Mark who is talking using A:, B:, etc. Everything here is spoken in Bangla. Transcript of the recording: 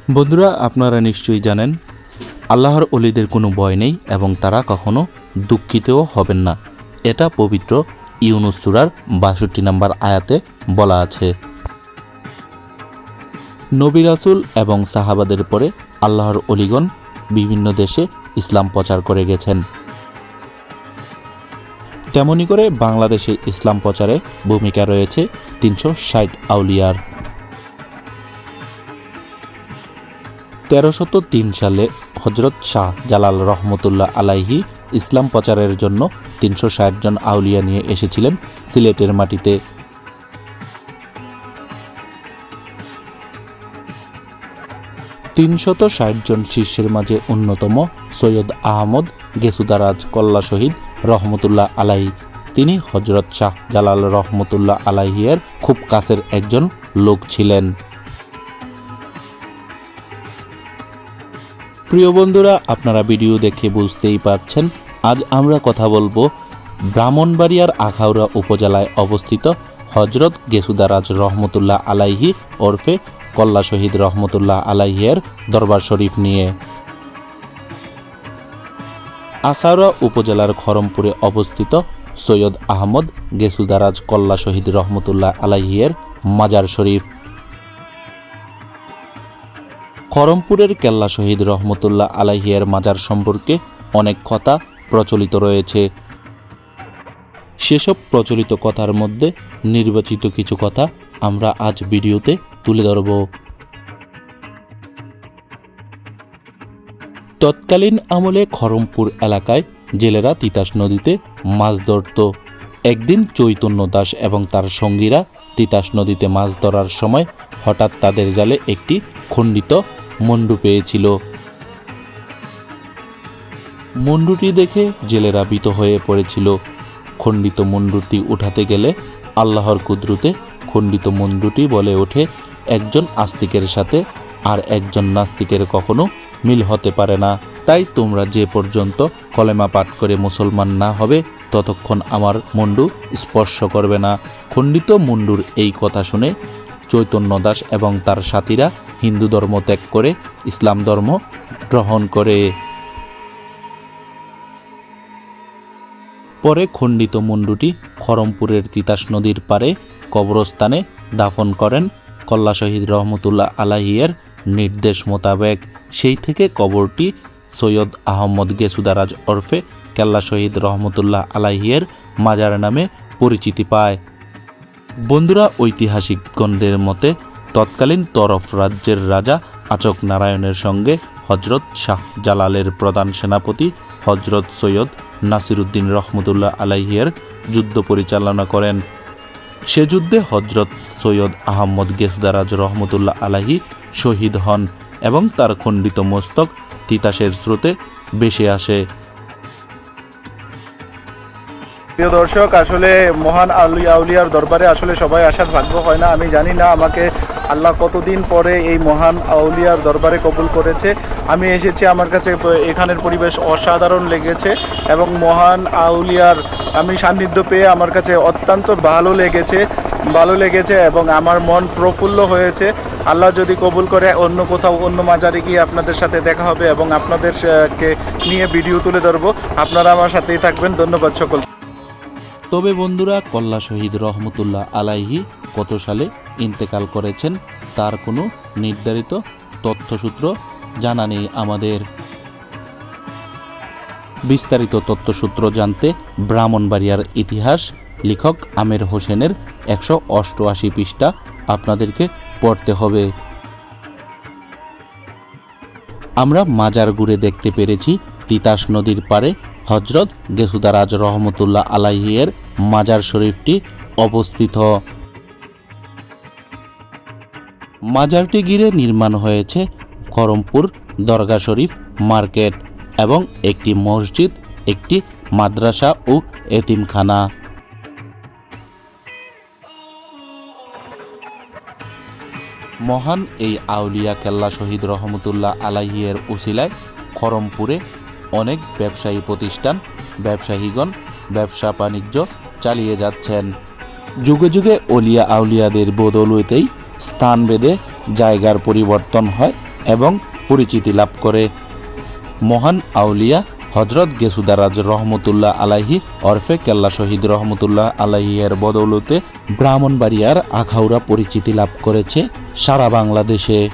A: বন্ধুরা, আপনারা নিশ্চয়ই জানেন আল্লাহর ওলিদের কোনো ভয় নেই এবং তারা কখনো দুঃখিতও হবেন না। এটা পবিত্র ইউনুস সূরার ৬২ নম্বর আয়াতে বলা আছে। নবী রাসূল এবং সাহাবাদের পরে আল্লাহর ওলিগণ বিভিন্ন দেশে ইসলাম প্রচার করে গেছেন। তেমনি করে বাংলাদেশে ইসলাম প্রচারে ভূমিকা রয়েছে ৩৬০ আউলিয়ার। ১৩০৩ সালে হযরত শাহ জালাল রহমতুল্লাহ আলাইহি ইসলাম প্রচারের জন্য ৩৬০ জন আউলিয়া নিয়ে এসেছিলেন সিলেটের মাটিতে। $৩৬০ জন শিষ্যের মাঝে অন্যতম সৈয়দ আহমদ গেসুদারাজ কল্লা শহীদ রহমতুল্লাহ আলাইহি। তিনি হযরত শাহ জালাল রহমতুল্লাহ আলাইহির খুব কাছের একজন লোক ছিলেন। প্রিয় বন্ধুরা, আপনারা ভিডিও দেখে বুঝতেই পারছেন আজ আমরা কথা বলবো ব্রাহ্মণবাড়িয়ার আখাউড়া উপজেলায় অবস্থিত হযরত গেসুদারাজ রহমতুল্লাহ আলাইহি ওরফে কল্লা শহীদ রহমতুল্লাহ আলাইহির দরবার শরীফ নিয়ে। আখাউড়া উপজেলার খরমপুরে অবস্থিত সৈয়দ আহমদ গেসুদারাজ কল্লা শহীদ রহমতুল্লাহ আলাইহির মাজার শরীফ। খরমপুরের কেল্লা শহীদ রহমতুল্লাহ আলাইহির মাজার সম্পর্কে অনেক কথা প্রচলিত রয়েছে। সেসব প্রচলিত কথার মধ্যে নির্বাচিত কিছু কথা আমরা আজ ভিডিওতে তুলে ধরব। তৎকালীন আমলে খরমপুর এলাকায় জেলেরা তিতাস নদীতে মাছ ধরত। একদিন চৈতন্য দাস এবং তার সঙ্গীরা তিতাস নদীতে মাছ ধরার সময় হঠাৎ তাদের জালে একটি খণ্ডিত মুন্ডু পেয়েছিল। মুন্ডুটি দেখে জেলেরা ভীত হয়ে পড়েছিল। খণ্ডিত মুন্ডুটি উঠাতে গেলে আল্লাহর কুদরতে খণ্ডিত মুন্ডুটি বলে ওঠে, একজন আস্তিকের সাথে আর একজন নাস্তিকের কখনো মিল হতে পারে না। তাই তোমরা যে পর্যন্ত কলেমা পাঠ করে মুসলমান না হবে ততক্ষণ আমার মুন্ডু স্পর্শ করবে না। খণ্ডিত মুন্ডুর এই কথা শুনে চৈতন্য দাস এবং তার সাথীরা হিন্দু ধর্ম ত্যাগ করে ইসলাম ধর্ম গ্রহণ করে। পরে খণ্ডিত মুন্ডুটি খরমপুরের তিতাস নদীর পারে কবরস্থানে দাফন করেন কল্লা শহীদ রহমতুল্লাহ আলাইহির নির্দেশ মোতাবেক। সেই থেকে কবরটি সৈয়দ আহমদ গেসুদারাজ ওরফে কেল্লা শহীদ রহমতুল্লাহ আলাইহির মাজার নামে পরিচিতি পায়। বন্ধুরা, ঐতিহাসিকগণদের মতে তৎকালীন তরফ রাজ্যের রাজা আচক নারায়ণের সঙ্গে হযরত শাহ জালালের প্রধান সেনাপতি হযরত সৈয়দ নাসিরউদ্দিন রহমতুল্লাহ আলাইহির যুদ্ধ পরিচালনা করেন। সে যুদ্ধে হযরত সৈয়দ আহমদ গেসুদারাজ রহমতুল্লাহ আলাইহি শহীদ হন এবং তার খণ্ডিত মস্তক তিতাসের স্রোতে ভেসে আসে।
B: প্রিয় দর্শক, আসলে মহান আউলিয়ার দরবারে আসলে সবাই আসার ভাগ্য হয় না। আমি জানি না আমাকে আল্লাহ কতদিন পরে এই মহান আউলিয়ার দরবারে কবুল করেছে। আমি এসেছি, আমার কাছে এখানের পরিবেশ অসাধারণ লেগেছে এবং মহান আউলিয়ার আমি সান্নিধ্য পেয়ে আমার কাছে অত্যন্ত ভালো লেগেছে এবং আমার মন প্রফুল্ল হয়েছে। আল্লাহ যদি কবুল করে অন্য কোথাও অন্য মাজারে গিয়ে আপনাদের সাথে দেখা হবে এবং আপনাদেরকে নিয়ে ভিডিও তুলে ধরবো। আপনারা আমার সাথেই থাকবেন। ধন্যবাদ সকল।
A: তবে বন্ধুরা, কল্লা শহীদ রহমতুল্লাহ আলাইহি কত সালে ইন্তেকাল করেছেন তার কোনো নির্ধারিত তথ্যসূত্র জানা নেই আমাদের। বিস্তারিত তথ্যসূত্র জানতে ব্রাহ্মণবাড়িয়ার ইতিহাস লেখক আমের হোসেনের ১৮৮ পৃষ্ঠা আপনাদেরকে পড়তে হবে। আমরা মাজার ঘুরে দেখতে পেরেছি তিতাস নদীর পারে হযরত গেসুদারাজ রহমতুল্লাহ আলাইহির মাজার শরীফটি অবস্থিত। মাজারটি ঘিরে নির্মাণ হয়েছে খরমপুর দরগা শরীফ মার্কেট এবং একটি মসজিদ, একটি মাদ্রাসা ও এতিমখানা। মহান এই আউলিয়া কেল্লা শহীদ রহমতুল্লাহ আলাইহির উসিলায় খরমপুরে অনেক ব্যবসায়ী প্রতিষ্ঠান, ব্যবসায়ীগণ ব্যবসা বাণিজ্য চালিয়ে যাচ্ছেন। যুগে যুগে অলিয়া আউলিয়াদের বদৌলতেই স্থানভেদে জায়গার পরিবর্তন হয় এবং পরিচিতি লাভ করে। মহান আউলিয়া হজরত গেসুদারাজ রহমতুল্লাহ আলাইহি ওরফে কেল্লা শহীদ রহমতুল্লাহ আলাইহি এর বদৌলতে ব্রাহ্মণবাড়িয়ার আখাউড়া পরিচিতি লাভ করেছে সারা বাংলাদেশে।